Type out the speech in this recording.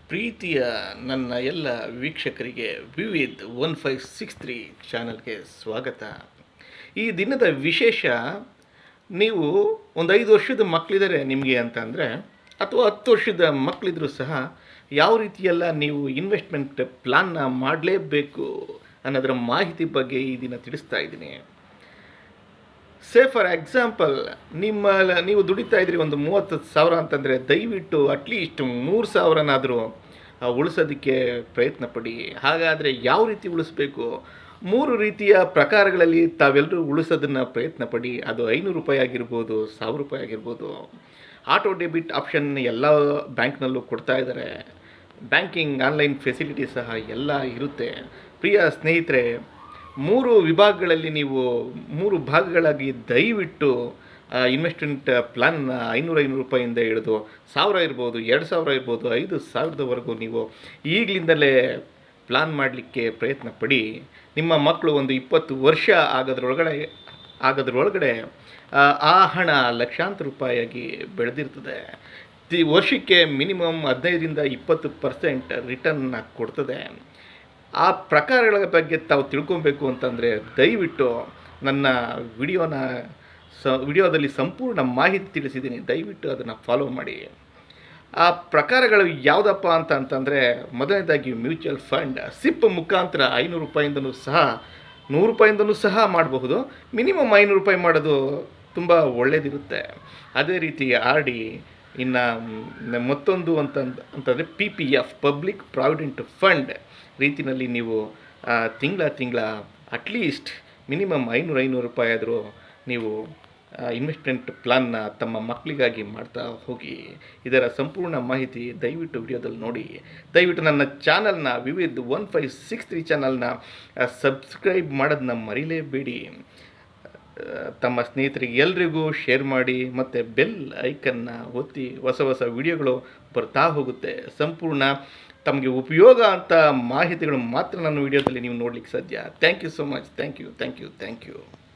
ಪ್ರೀತಿಯ ನನ್ನ ಎಲ್ಲ ವೀಕ್ಷಕರಿಗೆ ವಿವಿಧ್ 1563 ಚಾನಲ್ಗೆ ಸ್ವಾಗತ. ಈ ದಿನದ ವಿಶೇಷ, ನೀವು ಒಂದು 5 ವರ್ಷದ ಮಕ್ಕಳಿದ್ದಾರೆ ನಿಮಗೆ ಅಂತ ಅಂದರೆ, ಅಥವಾ 10 ವರ್ಷದ ಮಕ್ಕಳಿದ್ರೂ ಸಹ ಯಾವ ರೀತಿಯೆಲ್ಲ ನೀವು ಇನ್ವೆಸ್ಟ್ಮೆಂಟ್ ಪ್ಲಾನ್ನ ಮಾಡಲೇಬೇಕು ಅನ್ನೋದರ ಮಾಹಿತಿ ಬಗ್ಗೆ ಈ ದಿನ ತಿಳಿಸ್ತಾ ಇದ್ದೀನಿ. ಫಾರ್ ಎಕ್ಸಾಂಪಲ್, ನೀವು ದುಡಿತಾ ಇದ್ರಿ ಒಂದು 30,000 ಅಂತಂದರೆ ದಯವಿಟ್ಟು ಅಟ್ಲೀಸ್ಟ್ 3,000ನಾದರೂ ಉಳಿಸೋದಕ್ಕೆ ಪ್ರಯತ್ನ ಪಡಿ. ಹಾಗಾದರೆ ಯಾವ ರೀತಿ ಉಳಿಸ್ಬೇಕು? 3 ರೀತಿಯ ಪ್ರಕಾರಗಳಲ್ಲಿ ತಾವೆಲ್ಲರೂ ಉಳಿಸೋದನ್ನು ಪ್ರಯತ್ನ ಪಡಿ. ಅದು 500 ರೂಪಾಯಿ ಆಗಿರ್ಬೋದು, 1,000 ರೂಪಾಯಿ ಆಗಿರ್ಬೋದು. ಆಟೋ ಡೆಬಿಟ್ ಆಪ್ಷನ್ ಎಲ್ಲ ಬ್ಯಾಂಕ್ನಲ್ಲೂ ಕೊಡ್ತಾ ಇದ್ದಾರೆ. ಬ್ಯಾಂಕಿಂಗ್ ಆನ್ಲೈನ್ ಫೆಸಿಲಿಟಿ ಸಹ ಎಲ್ಲ ಇರುತ್ತೆ. ಪ್ರಿಯ ಸ್ನೇಹಿತರೆ, 3 ವಿಭಾಗಗಳಲ್ಲಿ ನೀವು 3 ಭಾಗಗಳಾಗಿ ದಯವಿಟ್ಟು ಇನ್ವೆಸ್ಟ್ಮೆಂಟ್ ಪ್ಲಾನ್ನ 500 ರೂಪಾಯಿಂದ ಹಿಡಿದು 1,000 ಇರ್ಬೋದು, 2,000 ಇರ್ಬೋದು, 5,000ವರೆಗೂ ನೀವು ಈಗಲಿಂದಲೇ ಪ್ಲಾನ್ ಮಾಡಲಿಕ್ಕೆ ಪ್ರಯತ್ನ ಪಡಿ. ನಿಮ್ಮ ಮಕ್ಕಳು ಒಂದು 20 ವರ್ಷ ಆಗೋದ್ರೊಳಗಡೆ ಆ ಹಣ ಲಕ್ಷಾಂತರ ರೂಪಾಯಿಯಾಗಿ ಬೆಳೆದಿರ್ತದೆ. ವರ್ಷಕ್ಕೆ ಮಿನಿಮಮ್ 15ರಿಂದ 20% ರಿಟರ್ನ್ ಕೊಡ್ತದೆ. ಆ ಪ್ರಕಾರಗಳ ಬಗ್ಗೆ ತಾವು ತಿಳ್ಕೊಬೇಕು ಅಂತಂದರೆ ದಯವಿಟ್ಟು ನನ್ನ ವಿಡಿಯೋದಲ್ಲಿ ಸಂಪೂರ್ಣ ಮಾಹಿತಿ ತಿಳಿಸಿದ್ದೀನಿ. ದಯವಿಟ್ಟು ಅದನ್ನು ಫಾಲೋ ಮಾಡಿ. ಆ ಪ್ರಕಾರಗಳು ಯಾವುದಪ್ಪ ಅಂತಂದರೆ, ಮೊದಲನೇದಾಗಿ ಮ್ಯೂಚುವಲ್ ಫಂಡ್. ಸಿಪ್ ಮುಖಾಂತರ 500 ರೂಪಾಯಿಂದನೂ ಸಹ 100 ರೂಪಾಯಿಂದನೂ ಸಹ ಮಾಡಬಹುದು. ಮಿನಿಮಮ್ 500 ರೂಪಾಯಿ ಮಾಡೋದು ತುಂಬ ಒಳ್ಳೆಯದಿರುತ್ತೆ. ಅದೇ ರೀತಿ ಆರ್ ಡಿ. ಇನ್ನು ಮತ್ತೊಂದು ಅಂತಂದರೆ PPF, ಪಬ್ಲಿಕ್ ಪ್ರಾವಿಡೆಂಟ್ ಫಂಡ್ ರೀತಿಯಲ್ಲಿ ನೀವು ತಿಂಗಳ ಅಟ್ಲೀಸ್ಟ್ ಮಿನಿಮಮ್ 500 ರೂಪಾಯಿ ಆದರೂ ನೀವು ಇನ್ವೆಸ್ಟ್ಮೆಂಟ್ ಪ್ಲಾನ್ನ ತಮ್ಮ ಮಕ್ಕಳಿಗಾಗಿ ಮಾಡ್ತಾ ಹೋಗಿ. ಇದರ ಸಂಪೂರ್ಣ ಮಾಹಿತಿ ದಯವಿಟ್ಟು ವಿಡಿಯೋದಲ್ಲಿ ನೋಡಿ. ದಯವಿಟ್ಟು ನನ್ನ ಚಾನಲ್ನ ವಿವಿಧ್ 1563 ಚಾನಲ್ನ ಸಬ್ಸ್ಕ್ರೈಬ್ ಮಾಡೋದನ್ನ ಮರಿಲೇಬೇಡಿ. ತಮ್ಮ ಸ್ನೇಹಿತರಿಗೆ ಎಲ್ರಿಗೂ ಶೇರ್ ಮಾಡಿ ಮತ್ತು ಬೆಲ್ ಐಕನ್ನ ಒತ್ತಿ. ಹೊಸ ವಿಡಿಯೋಗಳು ಬರ್ತಾ ಹೋಗುತ್ತೆ. ಸಂಪೂರ್ಣ ತಮಗೆ ಉಪಯೋಗ ಅಂತ ಮಾಹಿತಿಗಳು ಮಾತ್ರ ನನ್ನ ವಿಡಿಯೋದಲ್ಲಿ ನೀವು ನೋಡಲಿಕ್ಕೆ ಸಾಧ್ಯ. Thank you so much. Thank you.